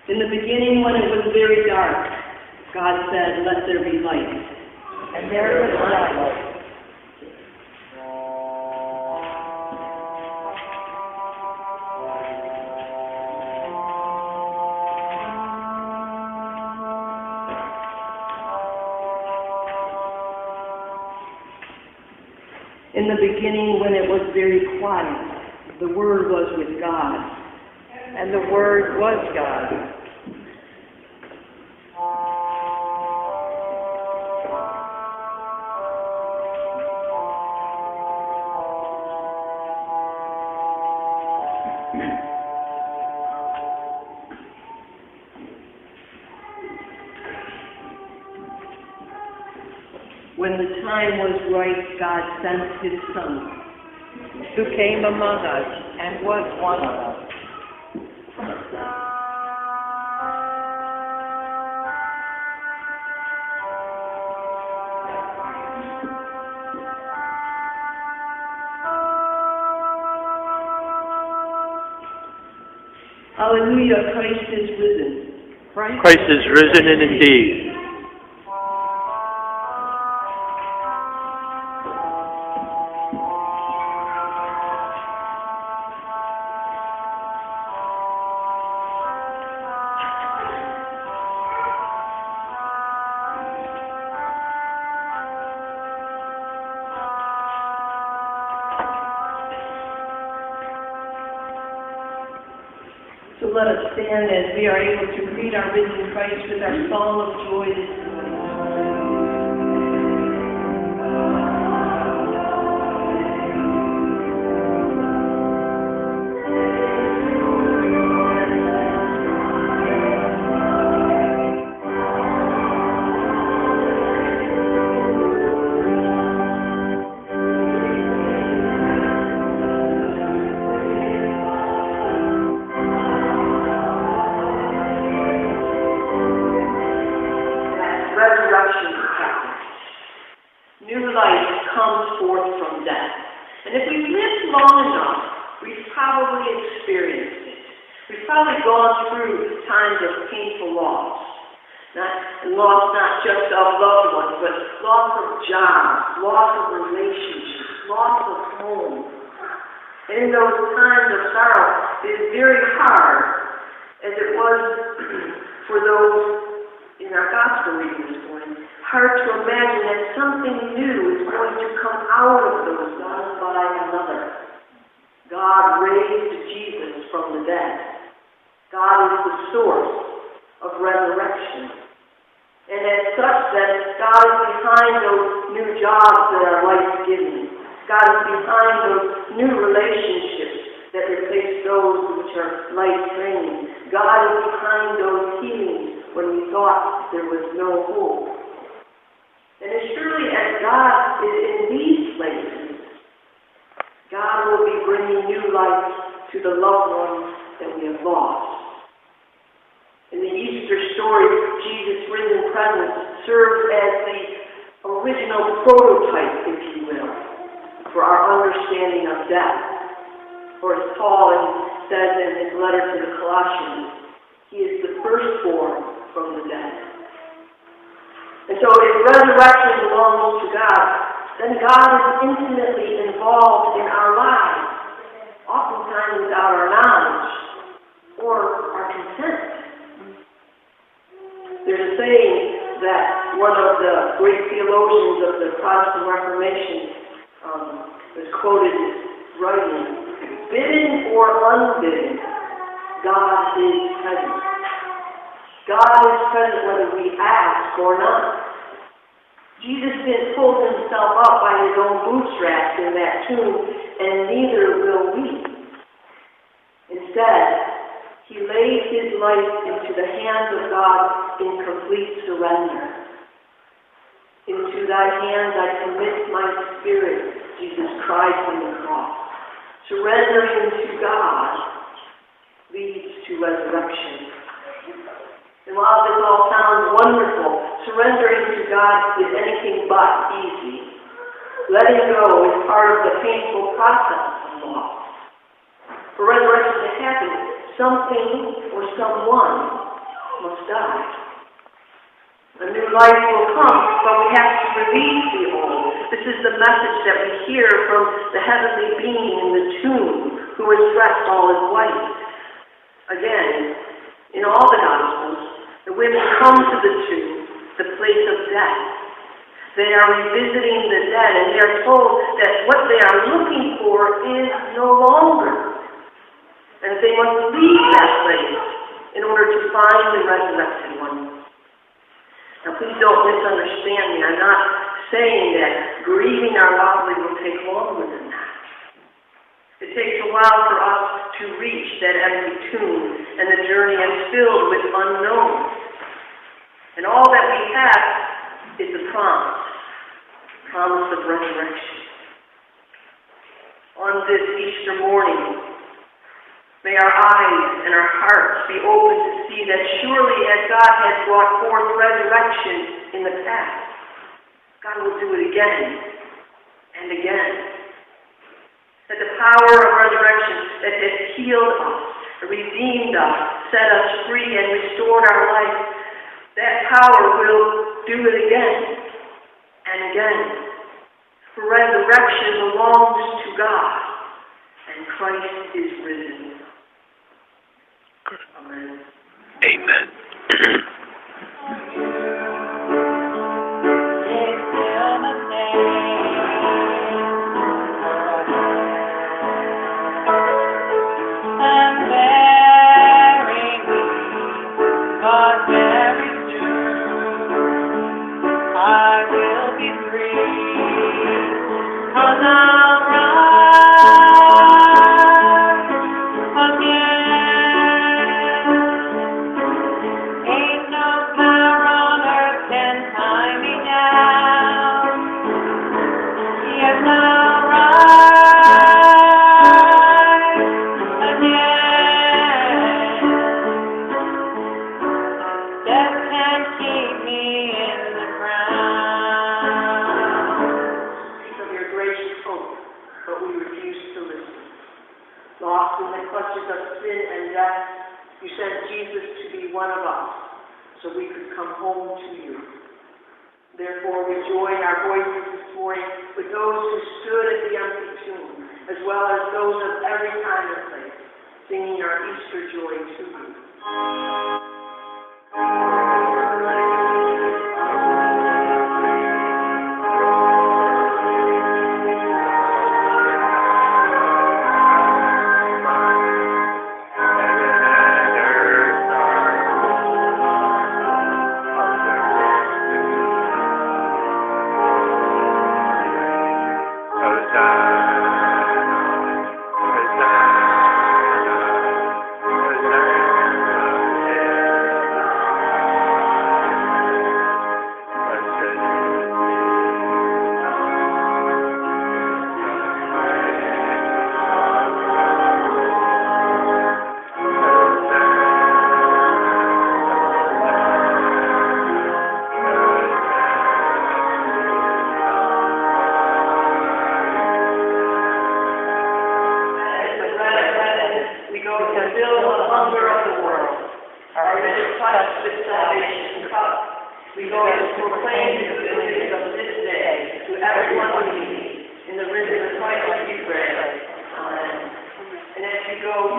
In the beginning, when it was very dark, God said, "Let there be light." And there was light. In the beginning, when it was very quiet, the Word was with God. And the Word was God. When the time was right, God sent His Son, who came among us and was one of us. Hallelujah, Christ is risen. Christ is risen and indeed. So let us stand as we are able to greet our risen Christ with our song of joy this morning. Resurrection happens. New life comes forth from death. And if we've lived long enough, we've probably experienced it. We've probably gone through times of painful loss. Loss not just of loved ones, but loss of jobs, loss of relationships, loss of home. And in those times of sorrow, it is very hard, as it was for those in our gospel reading this morning, hard to imagine that something new is going to come out of those done by another. God raised Jesus from the dead. God is the source of resurrection. And as such, that God is behind those new jobs that are life-giving. God is behind those new relationships that replace those which are life-draining. God is behind those healings when we thought there was no hope. And as surely as God is in these places, God will be bringing new life to the loved ones that we have lost. In the Easter story, Jesus' risen presence serves as the original prototype, if you will, for our understanding of death. For as Paul says in his letter to the Colossians, He is the firstborn from the dead. And so if resurrection belongs to God, then God is intimately involved in our lives, oftentimes without our knowledge or our consent. There's a saying that one of the great theologians of the Protestant Reformation was quoted as writing, "Bidden or unbidden, God is present." God is present whether we ask or not. Jesus didn't pull himself up by his own bootstraps in that tomb, and neither will we. Instead, he laid his life into the hands of God in complete surrender. "Into thy hands I commit my spirit," Jesus cried from the cross. Surrendering to God leads to resurrection. And while this all sounds wonderful, surrendering to God is anything but easy. Letting go is part of the painful process of loss. For resurrection to happen, something or someone must die. A new life will come, but we have to release the old. This is the message that we hear from the heavenly being in the tomb, who is dressed all in white. Again, in all the Gospels, the women come to the tomb, the place of death. They are revisiting the dead, and they are told that what they are looking for is no longer. And they must leave that place in order to find the resurrected one. Now, please don't misunderstand me. I'm not saying that grieving our loudly will take longer than that. It takes a while for us to reach that empty tomb, and the journey is filled with unknown. And all that we have is the promise of resurrection. On this Easter morning, may our eyes and our hearts be open to see that surely as God has brought forth resurrection in the past, God will do it again and again. That the power of resurrection that has healed us, redeemed us, set us free, and restored our life, that power will do it again and again. For resurrection belongs to God, and Christ is risen. Amen. Amen. Lost in the clutches of sin and death, you sent Jesus to be one of us, so we could come home to you. Therefore, we join our voices this morning with those who stood at the empty tomb, as well as those of every time and place, singing our Easter joy to you. We go to proclaim the good news of this day to everyone who needs. In the risen Christ we pray. Amen. And as you go,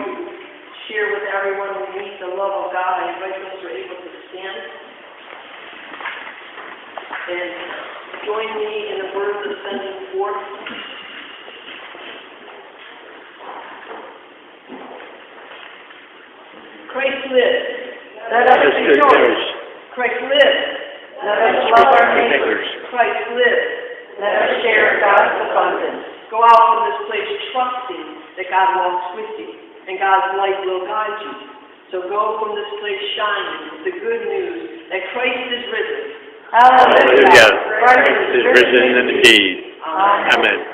share with everyone who needs the love of God. I invite those who are able to stand. And join me in the words of sending forth. Christ lives. Let us rejoice. Christ lives. Let us love our neighbors. Christ lives. Let us share God's abundance. Go out from this place trusting that God walks with you and God's light will guide you. So go from this place shining with the good news that Christ is risen. Hallelujah. Christ is risen indeed. Amen.